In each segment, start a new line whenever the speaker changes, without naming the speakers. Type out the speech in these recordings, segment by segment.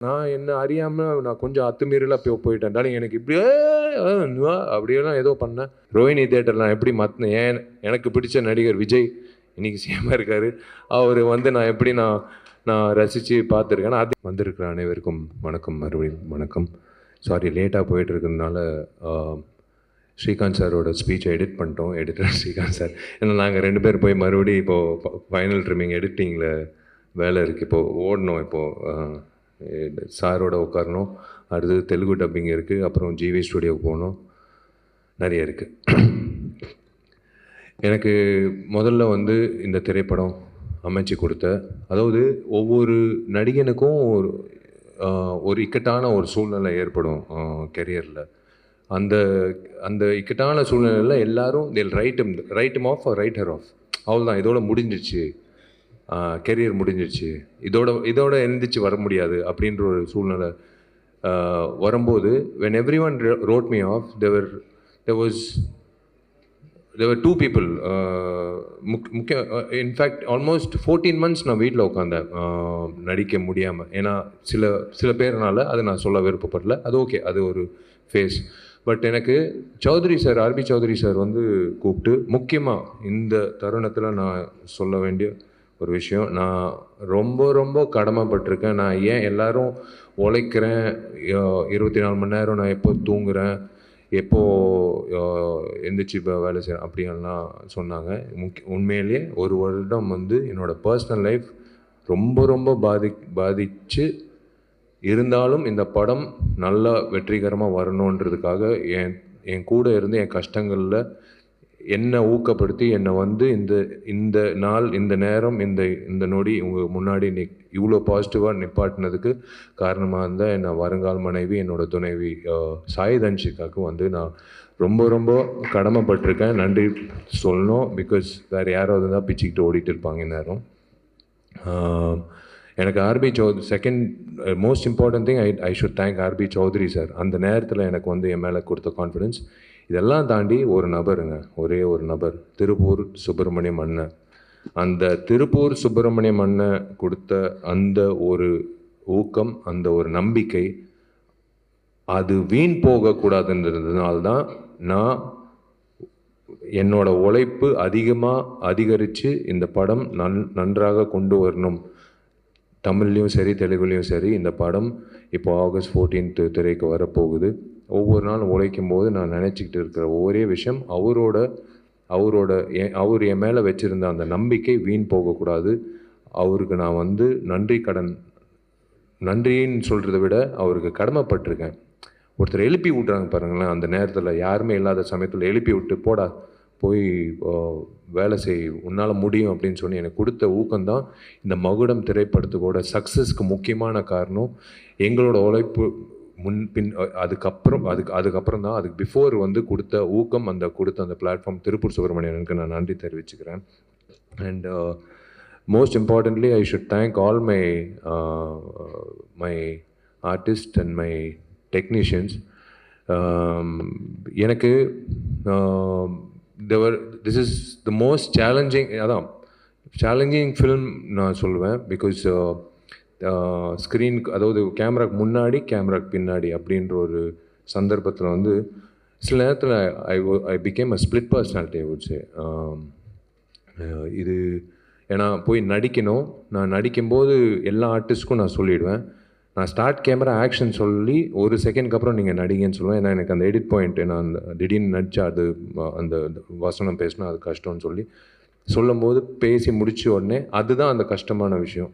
நான் என்ன அறியாமல் நான் கொஞ்சம் அத்துமீறலாக போயிட்டேன். டார்லிங் எனக்கு இப்படியே அப்படியெல்லாம் ஏதோ பண்ணேன். ரோஹிணி தியேட்டர் நான் எப்படி மாற்றினேன், ஏன் எனக்கு பிடிச்ச நடிகர் விஜய் இன்றைக்கி சிஎம்மாக இருக்கார். அவர் வந்து நான் எப்படி நான் ரசித்து பார்த்துருக்கேன். அது வந்திருக்கிற அனைவருக்கும் வணக்கம், மறுபடியும் வணக்கம். சாரி லேட்டாக போயிட்டு இருக்கிறதுனால ஸ்ரீகாந்த் சாரோட ஸ்பீச்சை எடிட் பண்ணிட்டோம். எடிட்டர் ஸ்ரீகாந்த் சார், ஏன்னா நாங்கள் 2 பேர் போய் மறுபடியும் இப்போது ஃபைனல் ட்ரிம்மிங் எடிட்டிங்கில் வேலை இருக்குது. இப்போது ஓடணும். இப்போது சாரோட உட்காரணும். அடுத்தது தெலுங்கு டப்பிங் இருக்குது. அப்புறம் ஜிவி ஸ்டுடியோவுக்கு போகணும். நிறைய இருக்குது. எனக்கு முதல்ல வந்து இந்த திரைப்படம் அமைச்சு கொடுத்த, அதாவது ஒவ்வொரு நடிகனுக்கும் ஒரு இக்கட்டான ஒரு சூழ்நிலை ஏற்படும் கெரியரில். அந்த அந்த இக்கட்டான சூழ்நிலையில் எல்லோரும் they'll right him off or write her off. அவ்வளோதான், இதோட முடிஞ்சிச்சு, கெரியர் முடிஞ்சிச்சு, இதோட எழுந்திரிச்சு வர முடியாது அப்படின்ற ஒரு சூழ்நிலை வரும்போது, when everyone wrote me off, there were 2 people. முக்கிய இன்ஃபேக்ட் ஆல்மோஸ்ட் 14 months நான் வீட்டில் உட்காந்தேன் நடிக்க முடியாமல். ஏன்னா சில பேர்னால அது நான் சொல்ல விருப்பப்படல. அது ஓகே, அது ஒரு ஃபேஸ். பட் எனக்கு Choudhary sir, RB Choudhary sir வந்து கூப்பிட்டு, முக்கியமாக இந்த தருணத்தில் நான் சொல்ல வேண்டிய ஒரு விஷயம், நான் ரொம்ப ரொம்ப கடமைப்பட்டிருக்கேன். நான் ஏன் எல்லோரும் உழைக்கிறேன், 24 மணி நேரம் நான் எப்போ தூங்குகிறேன், எப்போது எந்திரிச்சு இப்போ வேலை செய்கிறேன் அப்படின்லாம் சொன்னாங்க. உண்மையிலேயே ஒரு வருடம் வந்து என்னோடய பர்சனல் லைஃப் ரொம்ப ரொம்ப பாதிச்சு இருந்தாலும் இந்த படம் நல்லா வெற்றிகரமாக வரணுன்றதுக்காக என் கூட இருந்து என் கஷ்டங்களில் என்னை ஊக்கப்படுத்தி என்னை வந்து இந்த நாள், இந்த நேரம், இந்த நொடி உங்கள் முன்னாடி இவ்வளோ பாசிட்டிவாக நிப்பாட்டினதுக்கு காரணமாக இருந்தால் என்னை வருங்கால் மனைவி, என்னோட துணைவி சாய் தன்ஷிகாவுக்கு வந்து நான் ரொம்ப ரொம்ப கடமைப்பட்டிருக்கேன். நன்றி சொல்லணும். பிகாஸ் வேறு யாராவது தான் பிச்சுக்கிட்டு ஓடிட்டு இருப்பாங்க நேரம். எனக்கு RB Choudhary second most important thing, I should thank RB Choudhary sir. அந்த நேரத்தில் எனக்கு வந்து என் மேலே கொடுத்த கான்ஃபிடென்ஸ். இதெல்லாம் தாண்டி ஒரு நபருங்க, ஒரே ஒரு நபர், திருப்பூர் சுப்பிரமணியம் அண்ணன். அந்த திருப்பூர் சுப்பிரமணியம் அண்ணன் கொடுத்த அந்த ஒரு ஊக்கம், அந்த ஒரு நம்பிக்கை, அது வீண் போகக்கூடாதுன்றதுனால்தான் நான் என்னோட உழைப்பு அதிகரித்து இந்த படம் நன்றாக கொண்டு வரணும். தமிழ்லேயும் சரி, தெலுங்குலேயும் சரி, இந்த படம் இப்போ August 14th திரைக்கு வரப்போகுது. ஒவ்வொரு நாளும் உழைக்கும் போது நான் நினச்சிக்கிட்டு இருக்கிற ஒரே விஷயம், அவர் என் மேலே வச்சுருந்த அந்த நம்பிக்கை வீண் போகக்கூடாது. அவருக்கு நான் வந்து நன்றின்னு சொல்கிறத விட அவருக்கு கடமைப்பட்டிருக்கேன். ஒருத்தர் எழுப்பி விட்றாங்க பாருங்களேன், அந்த நேரத்தில் யாருமே இல்லாத சமயத்தில் எழுப்பி விட்டு, போடா போய் வேலை செய், உன்னால் முடியும் அப்படின்னு சொல்லி எனக்கு கொடுத்த ஊக்கம்தான் இந்த மகுடம் திரைப்படத்துக்கோட சக்ஸஸ்க்கு முக்கியமான காரணம். எங்களோட உழைப்பு முன்பின் அதுக்கப்புறம் தான், அதுக்கு பிஃபோர் வந்து கொடுத்த ஊக்கம், கொடுத்த அந்த பிளாட்ஃபார்ம் திருப்பூர் சுப்பிரமணியனுக்கு நான் நன்றி தெரிவிச்சுக்கிறேன். And most importantly I should thank all my artist and my technicians. எனக்கு this is the most challenging film நான் சொல்லுவேன். பிகாஸ் ஸ்க்ரீனுக்கு, அதாவது கேமராக்கு முன்னாடி கேமராக்கு பின்னாடி அப்படின்ற ஒரு சந்தர்ப்பத்தில் வந்து சில நேரத்தில் I became a split personality I would say. இது ஏன்னா போய் நடிக்கணும். நான் நடிக்கும்போது எல்லா ஆர்டிஸ்ட்க்கும் நான் சொல்லிவிடுவேன், நான் ஸ்டார்ட் கேமரா ஆக்ஷன் சொல்லி ஒரு செகண்ட்க்கு அப்புறம் நீங்கள் நடிங்கன்னு சொல்லுவேன். ஏன்னா எனக்கு அந்த எடிட் பாயிண்ட், நான் அந்த திடீர்னு நடித்தா அது அந்த வசனம் பேசினா அது கஷ்டம்னு சொல்லும்போது பேசி முடித்த உடனே அதுதான் அந்த கஷ்டமான விஷயம்.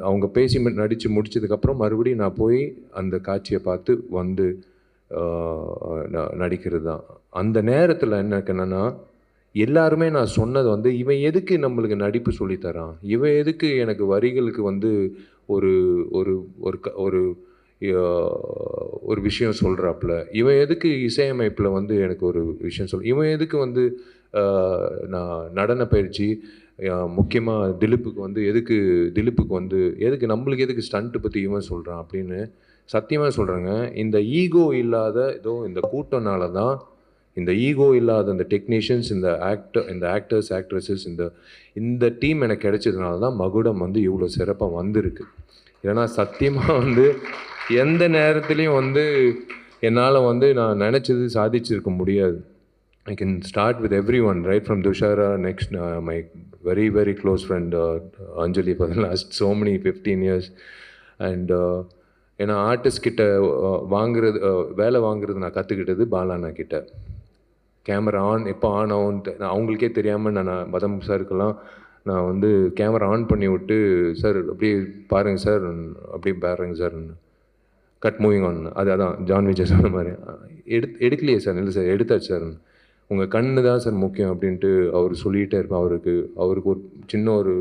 அவங்க பேசி நடித்து முடித்ததுக்கப்புறம் மறுபடியும் நான் போய் அந்த காட்சியை பார்த்து வந்து நடிக்கிறது தான். அந்த நேரத்தில் என்னன்னா, எல்லாருமே நான் சொன்னது வந்து, இவன் எதுக்கு நம்மளுக்கு நடிப்பு சொல்லித்தரான், இவன் எதுக்கு எனக்கு வரிகளுக்கு வந்து ஒரு ஒரு ஒரு ஒரு விஷயம் சொல்கிறாப்புல, இவன் எதுக்கு இசையமைப்பில் வந்து எனக்கு ஒரு விஷயம் இவன் எதுக்கு வந்து நான் நடன பயிற்சி, முக்கியமாக திலீப்புக்கு வந்து எதுக்கு நம்மளுக்கு எதுக்கு ஸ்டண்ட்டு பற்றி இவன் சொல்கிறான் அப்படின்னு சத்தியமாக சொல்கிறேங்க. இந்த ஈகோ இல்லாத இந்த கூட்டம்னால தான், இந்த ஈகோ இல்லாத இந்த டெக்னீஷியன்ஸ், இந்த ஆக்டர்ஸ் ஆக்ட்ரஸஸ், இந்த டீம் எனக்கு கிடைச்சதுனால தான் மகுடம் வந்து இவ்வளோ சிறப்பாக வந்திருக்கு. ஏன்னா சத்தியமாக வந்து எந்த நேரத்துலையும் வந்து என்னால் வந்து நான் நினச்சது சாதிச்சிருக்க முடியாது. I can start with everyone, right from Dushara, next my very very close friend Anjali for the last so many 15 years. And ஏன்னா ஆர்டிஸ்ட் கிட்ட வாங்குறது வேலை வாங்குறது நான் கற்றுக்கிட்டது பாலாண்ணா கிட்ட. கேமரா ஆன் எப்போ ஆன் ஆகும்ட்டு நான் அவங்களுக்கே தெரியாமல் நான் மதம் சாருக்கெல்லாம் நான் வந்து கேமரா ஆன் பண்ணி விட்டு, சார் அப்படியே பாருங்கள் சார், அப்படியே பாருங்கள் சார், கட் மூவிங் ஆன், அதான் ஜான் விஜய் சொன்ன மாதிரி எடுக்கலையே சார், இல்லை சார் எடுத்தாச்சு சார், உங்கள் கண்ணு தான் சார் முக்கியம் அப்படின்ட்டு அவர் சொல்லிகிட்டே இருப்பேன். அவருக்கு ஒரு சின்ன ஒரு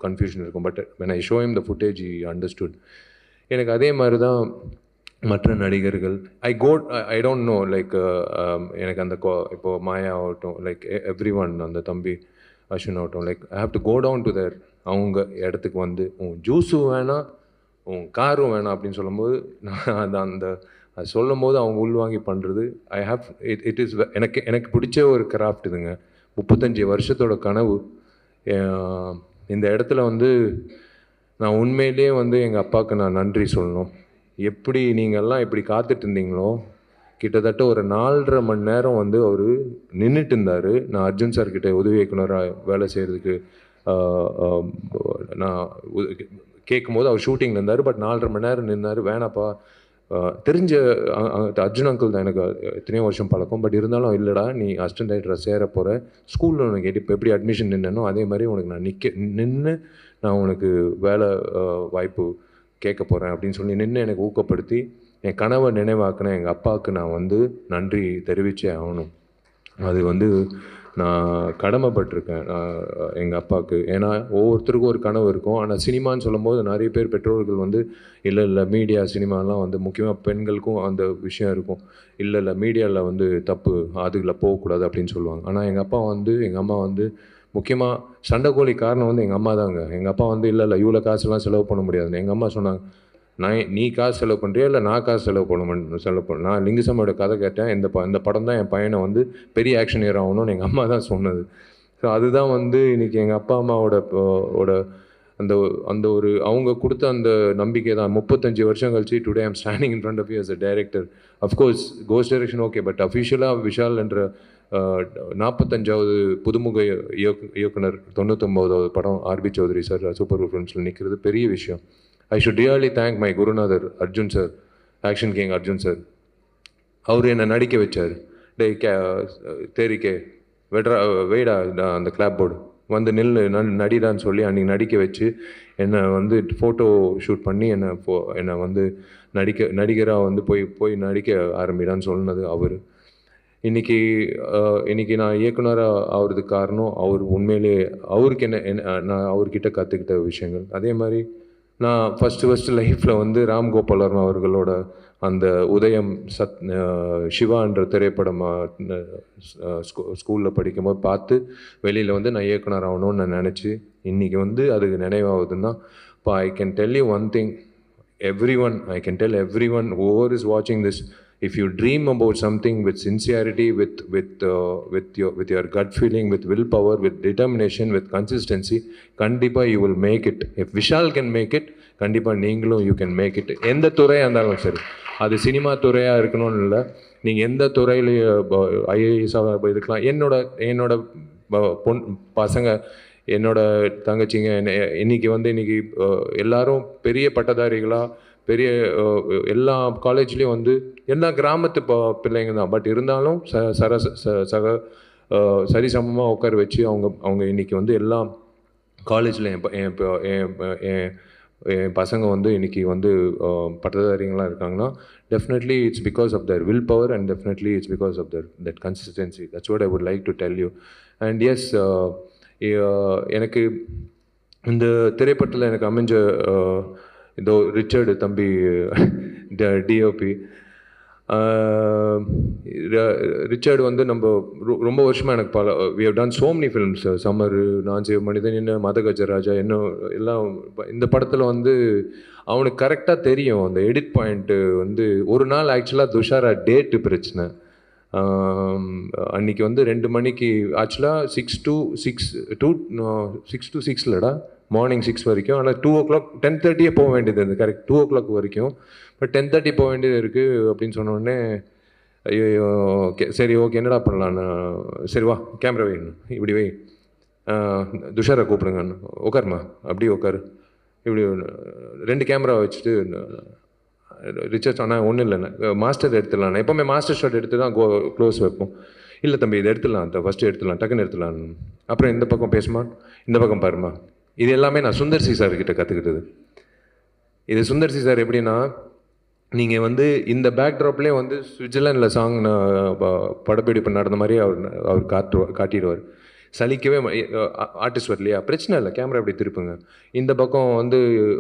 கன்ஃபியூஷன் இருக்கும். But when I show him the footage he understood. எனக்கு அதே மாதிரி தான் மற்ற நடிகர்கள். ஐ டோன்ட் நோ லைக் எனக்கு அந்த இப்போது மாயா ஆகட்டும், லைக் எவ்ரி ஒன், அந்த தம்பி அஸ்வின் ஆகட்டும், like I have to go down to there அவங்க இடத்துக்கு வந்து உன் ஜூஸும் வேணாம் உன் காரும் வேணாம் அப்படின்னு சொல்லும்போது நான் அது சொல்லும் போது அவங்க உள்வாங்கி பண்ணுறது இட் இஸ் எனக்கு பிடிச்ச ஒரு கிராஃப்ட் இதுங்க. 35 வருஷத்தோட கனவு. இந்த இடத்துல வந்து நான் உண்மையிலே வந்து எங்கள் அப்பாவுக்கு நான் நன்றி சொல்லணும். எப்படி நீங்கள்லாம் இப்படி காத்துட்டு இருந்தீங்களோ, கிட்டத்தட்ட ஒரு 4.5 மணி நேரம் வந்து அவர் நின்றுட்டு இருந்தார். நான் அர்ஜுன் சார்கிட்ட உதவி இயக்குனராக வேலை செய்கிறதுக்கு நான் கேட்கும்போது அவர் ஷூட்டிங்கில் இருந்தார். பட் 4.5 மணி நேரம் நின்னார். வேணாப்பா, தெரிஞ்ச அர்ஜுன் அங்கிள் தான், எனக்கு எத்தனையோ வருஷம் பழக்கம். பட் இருந்தாலும் இல்லைடா, நீ அசிஸ்டன்ட் டைரக்டராக சேர போகிற, ஸ்கூலில் உனக்கு எப்படி அட்மிஷன் நின்னனோ அதே மாதிரி உனக்கு நான் நின்று நான் உனக்கு வேலை வாய்ப்பு கேட்க போகிறேன் அப்படின்னு சொல்லி நின்று எனக்கு ஊக்கப்படுத்தி என் கனவை நினைவாக்கின எங்கள் அப்பாவுக்கு நான் வந்து நன்றி தெரிவித்தே ஆகணும். அது வந்து நான் கடமைப்பட்டிருக்கேன் எங்கள் அப்பாவுக்கு. ஏன்னா ஒவ்வொருத்தருக்கும் ஒரு கனவு இருக்கும். ஆனால் சினிமான்னு சொல்லும்போது நிறைய பேர் பெற்றோர்கள் வந்து இல்லை மீடியா சினிமாலாம் வந்து முக்கியமாக பெண்களுக்கும் அந்த விஷயம் இருக்கும். இல்லை மீடியாவில் வந்து தப்பு, அதுக்குள்ள போகக்கூடாது அப்படின்னு சொல்லுவாங்க. ஆனால் எங்கள் அம்மா வந்து முக்கியமாக சண்டைக்கோழி காரணம் வந்து எங்கள் அம்மா தாங்க. எங்கள் அப்பா வந்து இல்லை இவ்வளோ காசுலாம் செலவு பண்ண முடியாதுன்னு எங்கள் அம்மா சொன்னாங்க. நீ காசு செலவு பண்ணுறியா இல்லை நான் காசு செலவு பண்ண நான் லிங்குசாமியோட கதை கேட்டேன். இந்த படம் தான் என் பையனை வந்து பெரிய ஆக்ஷன் ஹீரோ ஆகணும்னு எங்கள் அம்மா தான் சொன்னது. ஸோ அதுதான் வந்து இன்றைக்கி எங்கள் அப்பா அம்மாவோட அந்த ஒரு அவங்க கொடுத்த அந்த நம்பிக்கை தான் 35 வருஷம் கழிச்சு today I'm standing in front of you as a director. Of course ghost direction okay, but அஃபிஷியலாக விஷால் என்ற 45வது புதுமுக இயக்குனர், 99வது படம் ஆர்பி சௌத்ரி சார் சூப்பர் ஃபிலிம்ஸில் நிற்கிறது பெரிய விஷயம். I should really thank my குருநாதர் Arjun sir, action king Arjun sir. அவர் என்னை நடிக்க வச்சார். தேரிக்கே வெய்டா அந்த கிளாப் போர்டு வந்து நடிடான்னு சொல்லி அன்றைக்கி நடிக்க வச்சு என்னை வந்து ஃபோட்டோ ஷூட் பண்ணி என்னை வந்து நடிகராக வந்து போய் நடிக்க ஆரம்பிடான்னு சொன்னது அவர். இன்றைக்கி நான் இயக்குனராக ஆகிறதுக்கு காரணம் அவர். உண்மையிலே அவருக்கு நான் அவர்கிட்ட கற்றுக்கிட்ட விஷயங்கள். அதே மாதிரி நான் ஃபஸ்ட்டு லைஃப்பில் வந்து ராம் கோபால் வர்மா அவர்களோட அந்த உதயம் சிவான்ற திரைப்படம் ஸ்கூலில் படிக்கும்போது பார்த்து வெளியில் வந்து நான் இயக்குனர் ஆகணும்னு நான் நினச்சி இன்றைக்கி வந்து அதுக்கு நினைவாகுதுன்னா, இப்போ I can tell you one thing, I can tell everyone whoever is watching this, if you dream about something with sincerity, with your gut feeling, with willpower, with determination, with consistency, kandipa you will make it. If Vishal can make it, kandipa நீங்களும் you can make it. எந்த துறையாக இருந்தாலும் சரி, அது cinema துறையாக இருக்கணும்னு இல்லை, நீங்கள் எந்த துறையில் ஐஏஎஸ்ஸாக இருக்கலாம். என்னோட பசங்க, என்னோட தங்கச்சிங்க இன்னைக்கு எல்லாரும் பெரிய பட்டதாரிகளாக, பெரிய எல்லா காலேஜ்லேயும் வந்து எல்லா கிராமத்து பிள்ளைங்க தான். பட் இருந்தாலும் சரிசமமாக உட்கார வச்சு அவங்க இன்றைக்கி வந்து எல்லா காலேஜில் என் பசங்க வந்து இன்றைக்கி வந்து பட்டதாரிங்களாக இருக்காங்கன்னா, definitely it's because of their will power and definitely it's because of that consistency. That's what I would like to tell you. And yes, எனக்கு இந்த திரைப்படத்தில் எனக்கு அமைஞ்ச இதோ ரிச்சர்டு தம்பி டிஓபி ரிச்சர்டு வந்து நம்ம ரொம்ப வருஷமாக எனக்கு we have done so many films, summer, நான் சிவ மனிதன், என்ன மதகஜராஜா, இன்னும் எல்லாம். இந்த படத்தில் வந்து அவனுக்கு கரெக்டாக தெரியும் அந்த எடிட் பாயிண்ட்டு. வந்து ஒரு நாள் ஆக்சுவலாக துஷாரா டேட்டு பிரச்சனை. அன்றைக்கி வந்து 2 மணிக்கு ஆக்சுவலாக 6 to 6 இல்லைடா மார்னிங் 6 வரைக்கும். ஆனால் 2:00 10:30 போக வேண்டியது இருந்தது, கரெக்ட் 2:00 வரைக்கும். பட் 10:30 போக வேண்டியது இருக்குது அப்படின்னு சொன்னோடனே, ஐயோ ஓகே சரி ஓகே என்னடா பண்ணலான்னு, சரி வா கேமரா வை இப்படி வை, துஷாரை கூப்பிடுங்கன்னு, உட்காருமா அப்படியே உட்காரு, இப்படி 2 கேமரா வச்சுட்டு ரிச்சர்ஸ் ஆனால் ஒன்றும் இல்லைண்ணே மாஸ்டர் எடுத்துடலாம், எப்போவுமே மாஸ்டர் ஷாட் எடுத்து தான் க்ளோஸ் வைப்போம். இல்லை தம்பி இதை எடுத்துடலாம், ஃபஸ்ட்டு எடுத்துடலாம், டக்குன்னு எடுத்துடலாம். அப்புறம் இந்த பக்கம் பேசுமா, இந்த பக்கம் பாருமா. இது எல்லாமே நான் சுந்தர் சி சார்கிட்ட கற்றுக்கிட்டது. இது சுந்தர் சி சார் எப்படின்னா, நீங்கள் வந்து இந்த பேக்ட்ராப்லேயே வந்து சுவிட்சர்லாண்டில் சாங் படப்பிடிப்பு நடந்த மாதிரி அவர் காட்டிடுவார். சலிக்கவே ஆர்டிஸ்ட் வரலையா, பிரச்சனை இல்லை, கேமரா இப்படி திருப்புங்க, இந்த பக்கம் வந்து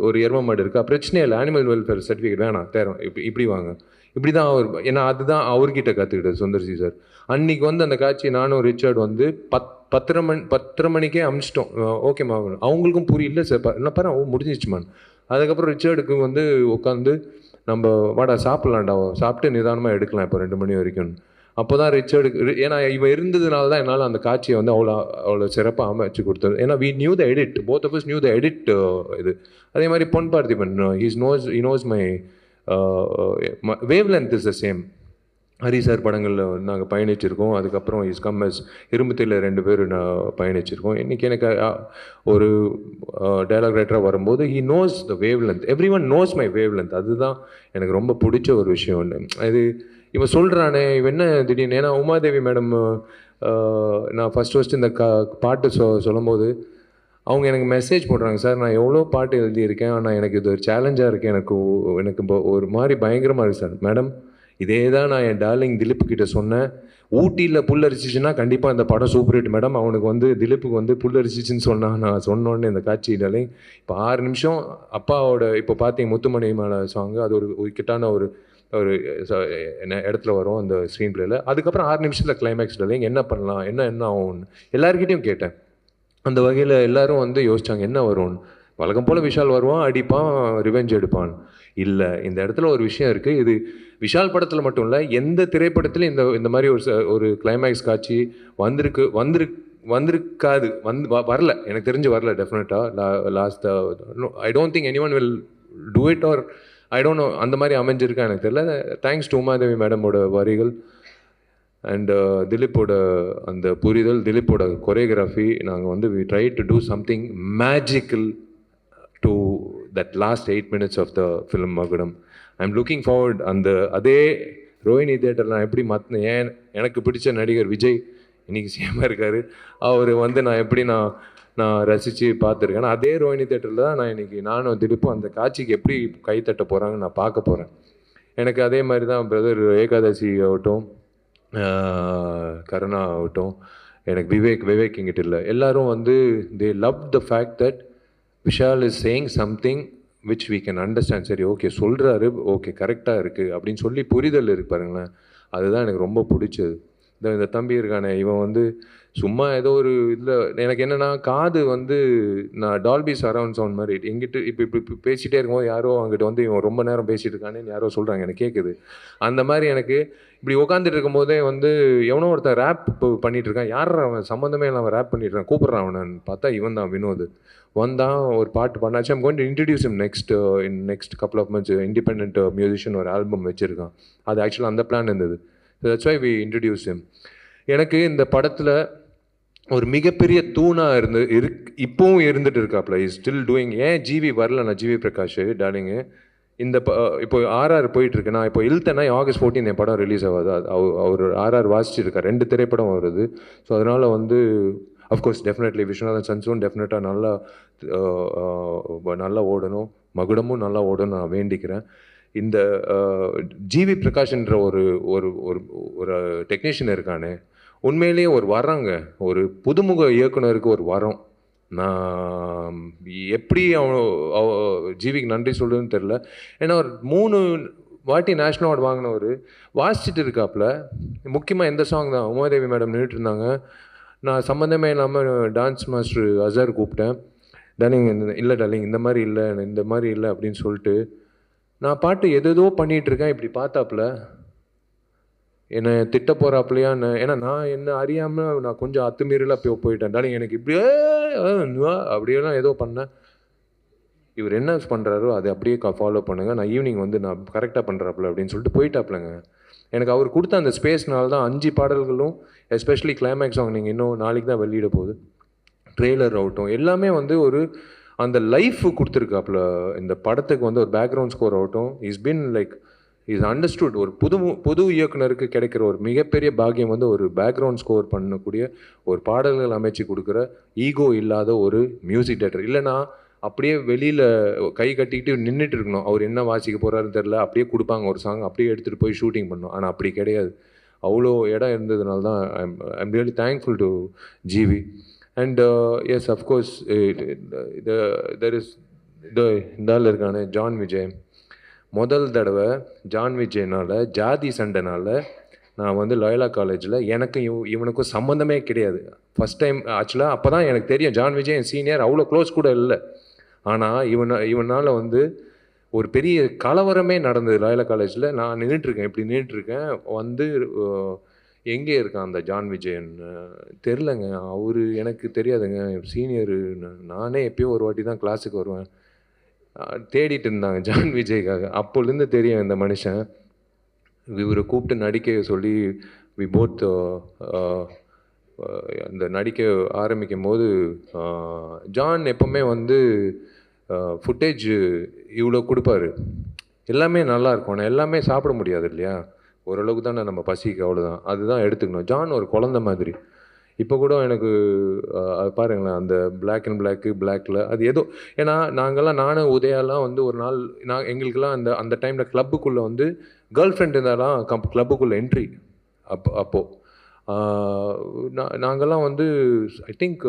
ஒரு எரும மாடு இருக்கா, பிரச்சனையே இல்லை, அனிமல் வெல்ஃபேர் சர்டிஃபிகேட் வேணாம் தேரம், இப்படி வாங்க, இப்படி தான் அவர். ஏன்னா அதுதான் அவர்கிட்ட கற்றுக்கிட்டது சுந்தர் சி சார். அன்றைக்கி வந்து அந்த காட்சி நானும் ரிச்சர்ட் வந்து 10:30 மணிக்கே அமிச்சிட்டோம். ஓகேம்மா, அவங்களுக்கும் புரியல சார், என்ன பாரு முடிஞ்சிச்சுமான். அதுக்கப்புறம் ரிச்சர்டுக்கு வந்து உட்காந்து நம்ம வாடா சாப்பிட்லாம்டா, சாப்பிட்டு நிதானமாக எடுக்கலாம் இப்போ 2 மணி வரைக்கும். அப்போ தான் ரிச்சர்டுக்கு, ஏன்னா இவன் இருந்ததுனால தான் என்னால் அந்த காட்சியை வந்து அவ்வளோ சிறப்பாக அமைச்சு கொடுத்தது. ஏன்னா we knew the edit, both of us knew the edit. இது அதே மாதிரி Pon Parthiban, he knows my wavelength is the same. Hari sir படங்களில் நாங்கள் பயணிச்சிருக்கோம். அதுக்கப்புறம் இஸ் கம் அஸ் இரும்புத்தில 2 பேர் நான் பயணிச்சிருக்கோம். இன்றைக்கி எனக்கு ஒரு டைலாக் ரைட்டராக வரும்போது he knows the wave length, every one knows my wave length. அதுதான் எனக்கு ரொம்ப பிடிச்ச ஒரு விஷயம் ஒன்று. இது இவன் சொல்கிறானே, இவன் என்ன திடீர்னு, ஏன்னா உமாதேவி மேடம் நான் ஃபஸ்ட்டு இந்த பாட்டு சொல்லும்போது அவங்க எனக்கு மெசேஜ் போடுறாங்க, சார் நான் எவ்வளோ பாட்டு எழுதியிருக்கேன், ஆனால் எனக்கு இது ஒரு சேலஞ்சாக இருக்குது, எனக்கு ஒரு மாதிரி பயங்கரமாக இருக்குது சார். மேடம் இதே தான் நான் என் டார்லிங் திலீப் கிட்ட சொன்னேன், ஊட்டியில் புல்லரிச்சிச்சுன்னா கண்டிப்பாக இந்த படம் சூப்பர் ஹிட் மேடம். அவனுக்கு வந்து திலீப்புக்கு வந்து புல்லரிச்சிச்சுன்னு சொன்னான். நான் சொன்னோன்னே இந்த காட்சி டார்லிங் இப்போ 6 நிமிஷம் அப்பாவோட, இப்போ பார்த்தீங்க முத்துமணி மேலே சாங்கு, அது ஒரு விக்கெட்டான ஒரு இடத்துல வரும் அந்த ஸ்க்ரீன் பிளேயில். அதுக்கப்புறம் 6 நிமிஷத்தில் கிளைமேக்ஸ் டார்லிங் என்ன பண்ணலாம், என்ன ஆகும்னு எல்லாருக்கிட்டையும் கேட்டேன். அந்த வகையில் எல்லோரும் வந்து யோசிச்சாங்க என்ன வரும்னு. வழக்கம் போல் விஷால் வருவான், அடிப்பான், ரிவெஞ்ச் எடுப்பான். இல்லை, இந்த இடத்துல ஒரு விஷயம் இருக்குது. இது விஷால் படத்தில் மட்டும் இல்லை, எந்த திரைப்படத்துலையும் இந்த மாதிரி ஒரு கிளைமேக்ஸ் காட்சி வந்திருக்காது, வரல, எனக்கு தெரிஞ்சு வரல டெஃபினட்டாக. Last I don't think any one will do it, or I don't know அந்த மாதிரி அமைஞ்சிருக்கா எனக்கு தெரியல. தேங்க்ஸ் டு உமாதேவி மேடமோட வரிகள் அண்ட் திலீப்போட அந்த புரிதல், திலீப்போட கொரியோகிராஃபி. நாங்கள் வந்து we try to do something magical to that last 8 minutes of the film Magudam. I am looking forward. அதே ரோஹிணி தியேட்டர் நான் எப்படி மாற்றினேன், எனக்கு பிடிச்ச நடிகர் விஜய் இன்றைக்கி சிஎம்மாக இருக்கார், அவர் வந்து நான் ரசித்து பார்த்துருக்கேன். அதே ரோஹிணி தேட்டரில் தான் நான் இன்றைக்கி நானும் திலீப்பும் அந்த காட்சிக்கு எப்படி கைத்தட்ட போகிறாங்கன்னு நான் பார்க்க போகிறேன். எனக்கு அதே மாதிரி தான் பிரதர் ஏகாதசி ஆகட்டும், கருணா ஆகட்டும், எனக்கு விவேக் எங்கிட்ட இல்லை, எல்லோரும் வந்து they love the fact that Vishal is saying something which we can understand. சரி ஓகே சொல்கிறாரு, ஓகே கரெக்டாக இருக்குது அப்படின்னு சொல்லி புரிதல் இருக்கு பாருங்களேன், அதுதான் எனக்கு ரொம்ப பிடிச்சது. இந்த தம்பி இருக்கானே, இவன் வந்து சும்மா ஏதோ ஒரு இதில் எனக்கு என்னென்னா, காது வந்து நான் டால்பி சரவுண்ட் சவுண்ட் மாதிரி எங்கிட்ட இப்போ பேசிகிட்டே இருக்கும்போது யாரோ அங்கிட்ட வந்து இவன் ரொம்ப நேரம் பேசிகிட்டு இருக்கானேன்னு யாரோ சொல்கிறாங்க, எனக்கு கேட்குது. அந்த மாதிரி எனக்கு இப்படி உட்காந்துட்டு இருக்கும்போதே வந்து எவனோ ஒருத்தன் ரேப் இப்போ பண்ணிகிட்டு இருக்கான், யார் அவன் சம்மந்தமே இல்லாமல் ரேப் பண்ணிட்டு இருக்கான், கூப்பிட்றான் அவனு பார்த்தா இவன் தான் வினோத் வந்தான், ஒரு பாட்டு பண்ணாச்சு. I'm going to introduce him next couple of months. Independent musician ஒரு ஆல்பம் வச்சுருக்கான், அது ஆக்சுவலாக அந்த பிளான் இருந்தது. That's why we introduce him. எனக்கு இந்த படத்தில் ஒரு மிகப்பெரிய தூணாக இப்போவும் இருந்துகிட்டு இருக்காப்புல, இஸ் ஸ்டில் டூயிங். ஏன் ஜிவி வரல, நான் ஜிவி பிரகாஷ் டார்லிங்கு இந்த இப்போ ஆர்ஆர் போயிட்டுருக்கு. நான் இப்போ இழுத்தேன்னா August 14 என் படம் ரிலீஸ் ஆகாது. அவர் ஆர்ஆர் வாசிச்சிருக்கார், 2 திரைப்படம் வருது. ஸோ அதனால் வந்து அஃப்கோர்ஸ் டெஃபினெட்லி விஸ்வநாதன் சன்ஸும் டெஃபினட்டாக நல்லா ஓடணும், மகுடமும் நல்லா ஓடணும் நான் வேண்டிக்கிறேன். இந்த ஜிவி பிரகாஷ்ன்ற ஒரு ஒரு ஒரு டெக்னீஷியன் இருக்கானே, உண்மையிலேயே ஒரு வரங்க, ஒரு புதுமுக இயக்குனருக்கு ஒரு வரம். நான் எப்படி ஜிவிக்கு நன்றி சொல்லுன்னு தெரில. ஏன்னா ஒரு 3 வாட்டி நேஷ்னல் அவார்டு வாங்கினவர் வாசிச்சுட்டு இருக்காப்புல. முக்கியமாக எந்த சாங் தான் உமாதேவி மேடம் நின்றுட்டு இருந்தாங்க, நான் சம்மந்தமே இல்லாமல் டான்ஸ் மாஸ்டர் அசார் கூப்பிட்டேன். டார்லிங் இல்லை டார்லிங் இந்த மாதிரி இல்லை அப்படின்னு சொல்லிட்டு நான் பாட்டு எதோ பண்ணிகிட்ருக்கேன். இப்படி பார்த்தாப்புல என்னை திட்ட போகிறாப்புலையான்னு, ஏன்னா நான் என்ன அறியாமல் நான் கொஞ்சம் அத்துமீறலாக போயிட்டேன். டார்லிங் எனக்கு இப்படி அப்படியெல்லாம் ஏதோ பண்ணேன். இவர் என்ன பண்ணுறாரோ அதை அப்படியே ஃபாலோ பண்ணுங்கள், நான் ஈவினிங் வந்து நான் கரெக்டாக பண்ணுறாப்புல அப்படின்னு சொல்லிட்டு போயிட்டாப்புலங்க. எனக்கு அவர் கொடுத்த அந்த ஸ்பேஸ்னால தான் 5 பாடல்களும், எஸ்பெஷலி கிளைமேக்ஸ் சாங் நீங்கள் இன்னும் நாளைக்கு தான் வெளியிட போகுது, ட்ரெய்லர் ஆகட்டும், எல்லாமே வந்து ஒரு அந்த லைஃப் கொடுத்துருக்காப்புல இந்த படத்துக்கு. வந்து ஒரு பேக்ரவுண்ட் ஸ்கோர் ஆகட்டும், is been like is understood. ஒரு புது இயக்குனருக்கு கிடைக்கிற ஒரு மிகப்பெரிய பாக்கியம் வந்து ஒரு பேக்ரவுண்ட் ஸ்கோர் பண்ணக்கூடிய ஒரு பாடல்கள் அமைச்சு கொடுக்குற ஈகோ இல்லாத ஒரு மியூசிக் டைரக்டர். இல்லைனா அப்படியே வெளியில் கை கட்டிக்கிட்டு நின்றுட்டு இருக்கணும், அவர் என்ன வாசிக்க போகிறாருன்னு தெரில, அப்படியே கொடுப்பாங்க ஒரு சாங், அப்படியே எடுத்துகிட்டு போய் ஷூட்டிங் பண்ணணும். ஆனால் அப்படி கிடையாது, அவ்வளோ இடம் இருந்ததுனால தான் I'm really thankful to GV. And yes of course there is இந்த ஆள் இருக்கானே ஜான் விஜய். முதல் தடவை ஜான் விஜய்னால் ஜாதி சண்டைனால நான் வந்து லயோலா காலேஜில் எனக்கும் இவனுக்கும் சம்மந்தமே கிடையாது. ஃபஸ்ட் டைம் ஆக்சுவலாக அப்போ தான் எனக்கு தெரியும் ஜான் விஜய் என் சீனியர், அவ்வளோ க்ளோஸ் கூட இல்லை. ஆனால் இவனால் வந்து ஒரு பெரிய கலவரமே நடந்தது லயோலா காலேஜில். நான் நின்றுட்டுருக்கேன், இப்படி நின்றுட்டுருக்கேன், வந்து எங்கே இருக்கான் அந்த ஜான் விஜயன் தெரிலங்க, அவர் எனக்கு தெரியாதுங்க, சீனியரு, நானே எப்போயோ ஒரு வாட்டி தான் கிளாஸுக்கு வருவேன். தேடிட்டு இருந்தாங்க ஜான் விஜய்க்காக. அப்போலேருந்து தெரியும் இந்த மனுஷன். இவரை கூப்பிட்டு நடிக்க சொல்லி வி போத் அந்த நடிக்க ஆரம்பிக்கும் போது ஜான் எப்போவுமே வந்து ஃபுட்டேஜ் இவ்வளோ கொடுப்பாரு, எல்லாமே நல்லாயிருக்கும். ஆனால் எல்லாமே சாப்பிட முடியாது இல்லையா, ஓரளவுக்கு தானே நம்ம பசிக்கு, அவ்வளோதான், அதுதான் எடுத்துக்கணும். ஜான் ஒரு குழந்த மாதிரி. இப்போ கூட எனக்கு பாருங்களேன் அந்த பிளாக் அண்ட் பிளாக்கில் அது ஏதோ, ஏன்னா நாங்கள்லாம் நானும் உதயாலாம் வந்து ஒரு நாள் எங்களுக்கெல்லாம் அந்த டைமில் கிளப்புக்குள்ளே வந்து கேர்ள் ஃப்ரெண்ட் இருந்தாலாம் கிளப்புக்குள்ளே என்ட்ரி. அப்போது நாங்கள்லாம் வந்து ஐ திங்க்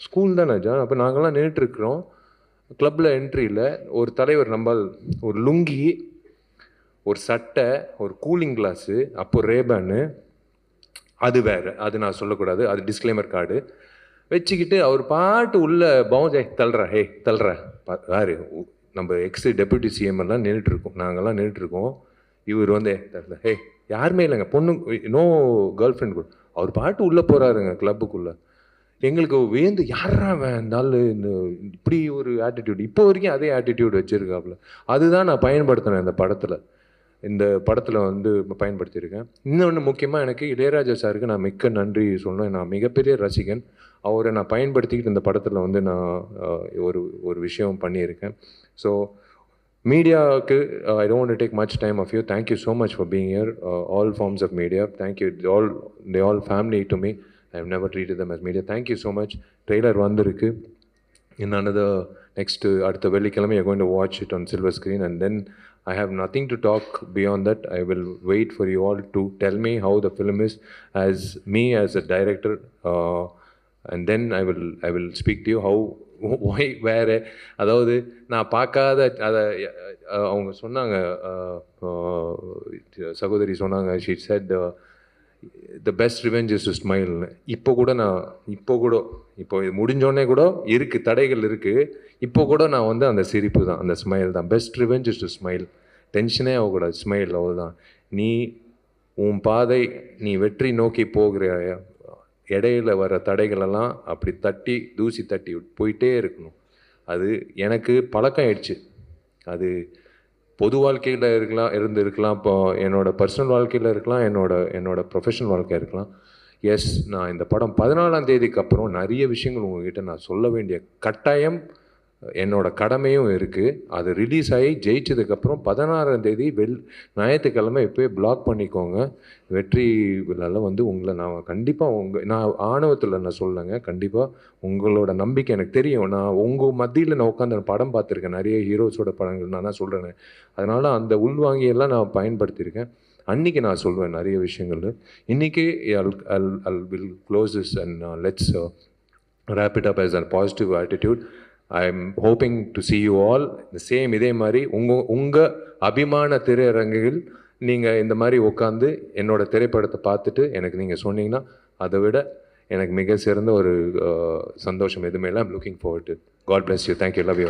ஸ்கூல் தானே ஜான், அப்போ நாங்கள்லாம் நின்றுட்டுருக்குறோம் கிளப்பில். என்ட்ரியில் ஒரு தலைவர் நம்பால் ஒரு லுங்கி, ஒரு சட்டை, ஒரு கூலிங் கிளாஸு, அப்போ ரேபேனு, அது வேறு, அது நான் சொல்லக்கூடாது, அது டிஸ்க்ளைமர் கார்டு வச்சுக்கிட்டு அவர் பாட்டு உள்ள பவுன்ஸ் தள்ளுற யார் நம்ம எக்ஸ் டெப்யூட்டி சிஎம் எல்லாம் நின்றுட்டுருக்கோம், நாங்கள்லாம் நின்றுட்டுருக்கோம். இவர் வந்து யாருமே இல்லைங்க, பொண்ணு, நோ கேர்ள் ஃப்ரெண்ட் கூட, அவர் பாட்டு உள்ளே போகிறாருங்க கிளப்புக்குள்ளே. எங்களுக்கு வியந்து யாரா வேண்டாலும் இப்படி ஒரு ஆட்டிடியூட், இப்போ வரைக்கும் அதே ஆட்டிடியூட் வச்சுருக்காப்புல. அதுதான் நான் பயன்படுத்தினேன் இந்த படத்தில் வந்து பயன்படுத்தியிருக்கேன். இன்னொன்று முக்கியமாக எனக்கு இளையராஜா சாருக்கு நான் மிக்க நன்றி சொல்லணும். நான் மிகப்பெரிய ரசிகன், அவரை நான் பயன்படுத்திக்கிட்டு இந்த படத்தில் வந்து நான் ஒரு விஷயம் பண்ணியிருக்கேன். ஸோ மீடியாவுக்கு I don't want to take much time of you. Thank you so much for being here, all forms of media. Thank you, they all family to me. I have never treated them as media. Thank you so much. Trailer வந்திருக்கு. In another next அடுத்த வெள்ளிக்கிழமை you're going to watch it on silver screen, and then I have nothing to talk beyond that. I will wait for you all to tell me how the film is as me as a director, and then I will speak to you how why where. அதாவது நான் பார்க்காத அதை அவங்க சொன்னாங்க, சகோதரி சொன்னாங்க, she said the best revenge is to smile. இப்போ இது முடிஞ்சோடனே கூட இருக்குது, தடைகள் இருக்குது, இப்போ கூட நான் வந்து அந்த சிரிப்பு தான், அந்த ஸ்மைல் தான். Best revenge is to smile. டென்ஷனே ஆகக்கூடாது, ஸ்மைல், அவ்வளோதான். நீ உன் பாதை, நீ வெற்றி நோக்கி போகிற இடையில வர தடைகளெல்லாம் அப்படி தூசி தட்டி போயிட்டே இருக்கணும். அது எனக்கு பழக்கம் ஆயிடுச்சு. அது பொது வாழ்க்கையில் இருக்கலாம், இப்போ என்னோடய பர்சனல் வாழ்க்கையில் இருக்கலாம், என்னோட ப்ரொஃபஷனல் வாழ்க்கை இருக்கலாம். எஸ், நான் இந்த படம் 14ஆம் தேதிக்கு அப்புறம் நிறைய விஷயங்கள் உங்கள்கிட்ட நான் சொல்ல வேண்டிய கட்டாயம், என்னோட கடமையும் இருக்குது. அது ரிலீஸ் ஆகி ஜெயிச்சதுக்கப்புறம் 16ஆம் தேதி ஞாயிற்றுக்கிழமை இப்போயே பிளாக் பண்ணிக்கோங்க. வெற்றி விழாவில் வந்து உங்களை நான் கண்டிப்பாக நான் ஆணவத்தில் நான் சொல்லலைங்க, கண்டிப்பாக உங்களோட நம்பிக்கை எனக்கு தெரியும். நான் உங்கள் மத்தியில் நான் உட்காந்து படம் பார்த்துருக்கேன், நிறைய ஹீரோஸோட படங்கள் நான் தான் சொல்கிறேன். அதனால் அந்த உள்வாங்கியெல்லாம் நான் பயன்படுத்தியிருக்கேன். அன்றைக்கி நான் சொல்வேன் நிறைய விஷயங்கள். இன்றைக்கி I'll will close this and let's wrap it up as a positive attitude. I'm hoping to see you all the same. இதே மாதிரி உங்கள் அபிமான திரையரங்குகள் நீங்கள் இந்த மாதிரி உட்காந்து என்னோடய திரைப்படத்தை பார்த்துட்டு எனக்கு நீங்கள் சொன்னீங்கன்னா அதை விட எனக்கு மிக சிறந்த ஒரு சந்தோஷம் எதுவுமே இல்லை. I'm looking forward to it. God bless you. Thank you. Love you.